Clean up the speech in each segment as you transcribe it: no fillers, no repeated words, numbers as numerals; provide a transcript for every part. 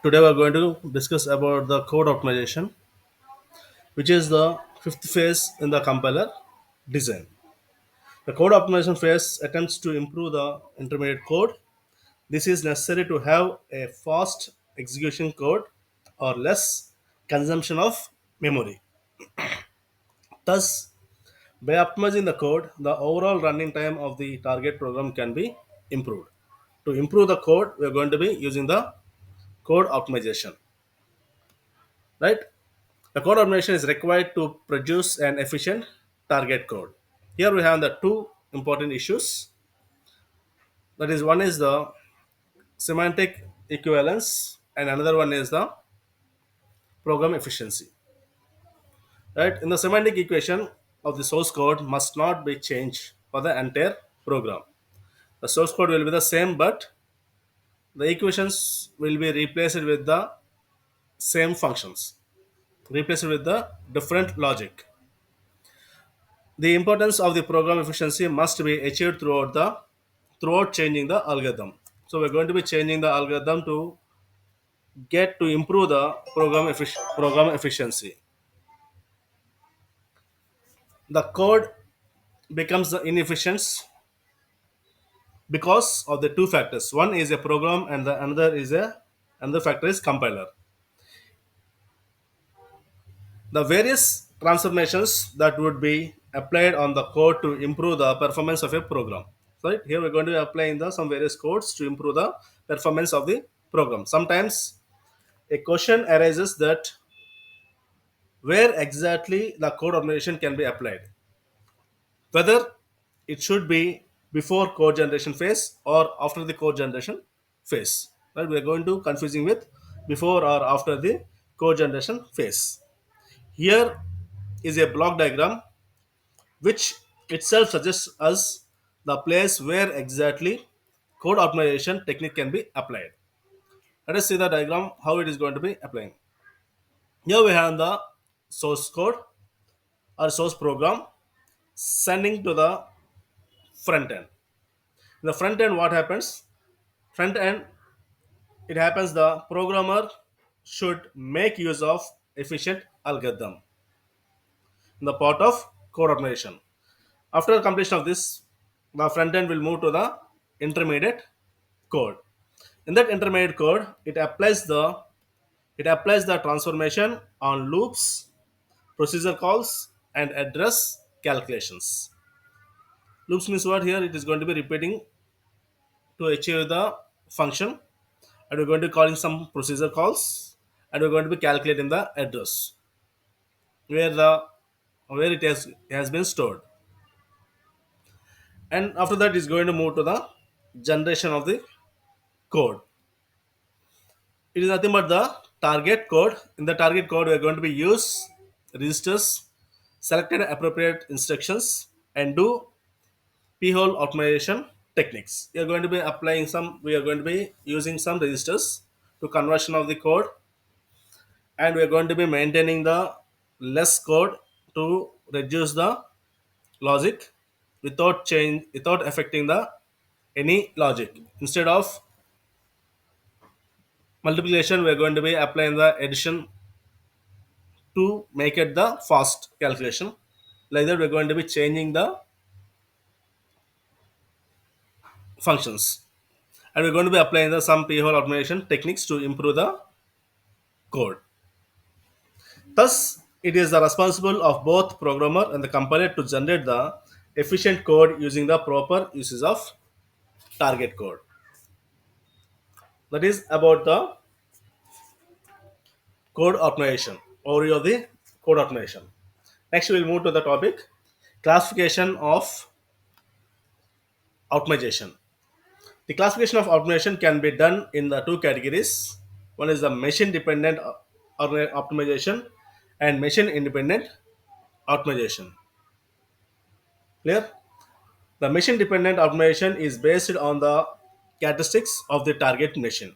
Today we are going to discuss about the code optimization, which is the fifth phase in the compiler design. The code optimization phase attempts to improve the intermediate code. This is necessary to have a fast execution code or less consumption of memory. Thus, by optimizing the code, the overall running time of the target program can be improved. To improve the code, we are going to be using the code optimization, right? The code automation is required to produce an efficient target code. Here we have the two important issues. That is, one is the semantic equivalence, and another one is the program efficiency. Right? In the semantic equation of the source code must not be changed for the entire program. The source code will be the same, but the equations will be replaced with the same functions, replaced with the different logic. The importance of the program efficiency must be achieved throughout changing the algorithm. So we're going to be changing the algorithm to get to improve the program efficiency. The code becomes the inefficient because of the two factors. One is a program, and the another factor is compiler. The various transformations that would be applied on the code to improve the performance of a program. So right, here we're going to be applying some various codes to improve the performance of the program. Sometimes a question arises that where exactly the code automation can be applied, whether it should be before code generation phase or after the code generation phase. Right, we are going to confusing with before or after the code generation phase. Here is a block diagram which itself suggests us the place where exactly code optimization technique can be applied. Let us see the diagram how it is going to be applying. Here we have the source code or source program sending to the front end. In the front end, what happens? Front end, it happens the programmer should make use of efficient algorithm in the part of code optimization. After completion of this, the front end will move to the intermediate code. In that intermediate code, it applies the transformation on loops, procedure calls, and address calculations. Loops means what? Here it is going to be repeating to achieve the function, and we're going to calling some procedure calls, and we're going to be calculating the address where the where it has been stored. And after that is going to move to the generation of the code. It is nothing but the target code. In the target code, we are going to be use registers, selected appropriate instructions, and do p-hole optimization techniques. We are going to be applying some. We are going to be using some registers to conversion of the code, and we are going to be maintaining the less code to reduce the logic without affecting the any logic. Instead of multiplication, we are going to be applying the addition to make it the fast calculation. Like that, we're going to be changing the functions, and we're going to be applying the some p-hole automation techniques to improve the code. Thus, it is the responsible of both programmer and the compiler to generate the efficient code using the proper uses of target code. That is about the code optimization, overview of the code optimization. Next, we will move to the topic classification of optimization. The classification of optimization can be done in the two categories. One is the machine dependent optimization and machine independent optimization. Clear? The machine dependent optimization is based on the characteristics of the target machine.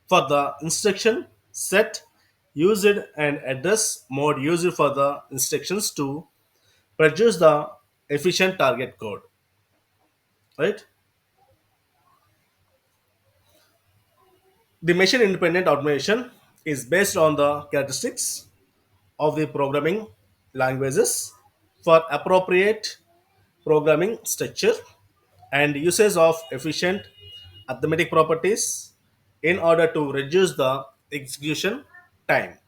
For the instruction set used and address mode used for the instructions to produce the efficient target code. Right? The machine independent automation is based on the characteristics of the programming languages for appropriate programming structure and usage of efficient arithmetic properties in order to reduce the execution time.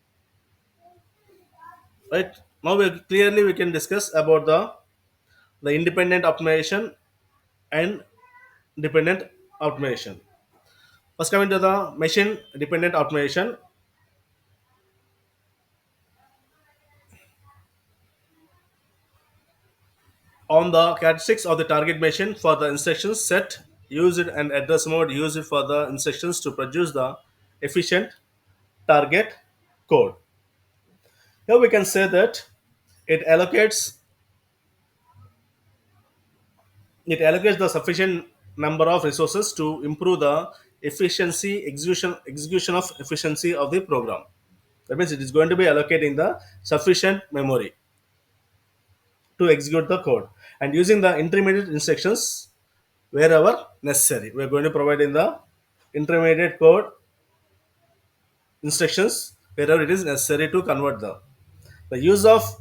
Right now, we can discuss about the independent automation and dependent automation. First, coming to the machine dependent automation, on the characteristics of the target machine for the instructions set used and address mode used for the instructions to produce the efficient target code. Here we can say that it allocates it allocates the sufficient number of resources to improve the efficiency execution of efficiency of the program. That means it is going to be allocating the sufficient memory to execute the code and using the intermediate instructions wherever necessary. We are going to provide in the intermediate code instructions wherever it is necessary to convert the use of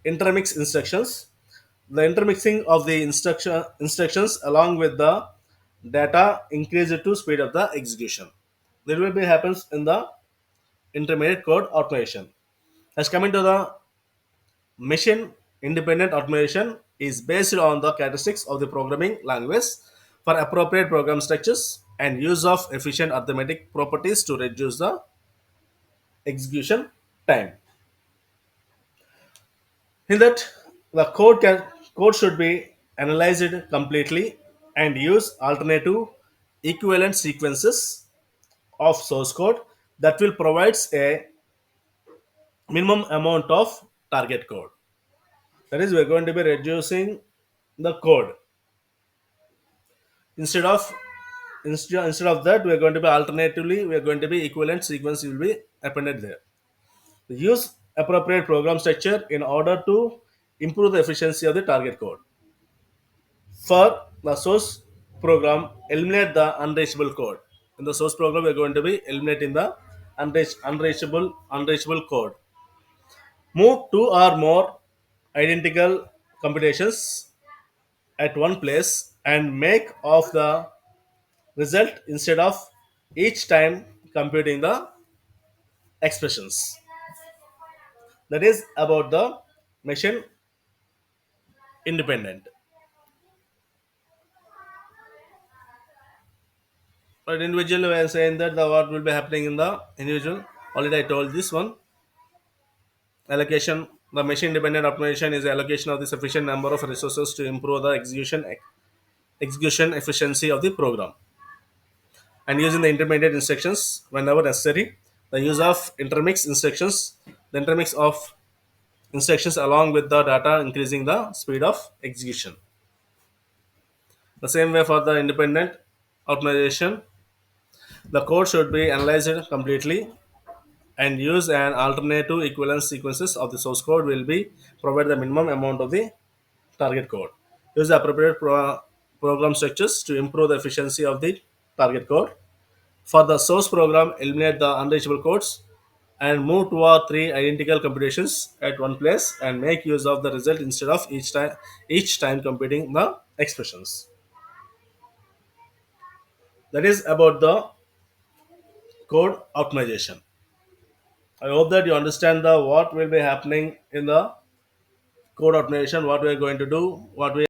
intermix instructions. The intermixing of the instructions along with the data increase it to speed up the execution. That will be happens in the intermediate code automation. As coming to the machine independent automation is based on the characteristics of the programming language for appropriate program structures and use of efficient arithmetic properties to reduce the execution time. In that, the code should be analyzed completely and use alternative equivalent sequences of source code that will provides a minimum amount of target code. That is, we're going to be reducing the code instead of instead of that we're going to be alternatively we're going to be equivalent sequence will be appended there. Use appropriate program structure in order to improve the efficiency of the target code. For the source program, eliminate the unreachable code. In the source program, we're going to be eliminating the unreachable code. Move two or more identical computations at one place and make of the result instead of each time computing the expressions. That is about the machine independent. But individual, we are saying that the what will be happening in the individual. Already I told this one. Allocation. The machine dependent optimization is the allocation of the sufficient number of resources to improve the execution efficiency of the program. And using the intermediate instructions whenever necessary. The use of intermix instructions. The intermix of instructions along with the data increasing the speed of execution. The same way for the independent optimization, the code should be analyzed completely and use an alternative equivalence sequences of the source code will be provide the minimum amount of the target code. Use the appropriate program structures to improve the efficiency of the target code. For the source program, eliminate the unreachable codes and move two or three identical computations at one place and make use of the result instead of each time computing the expressions. That is about the code optimization. I hope that you understand the what will be happening in the code optimization, what we are going to do, what we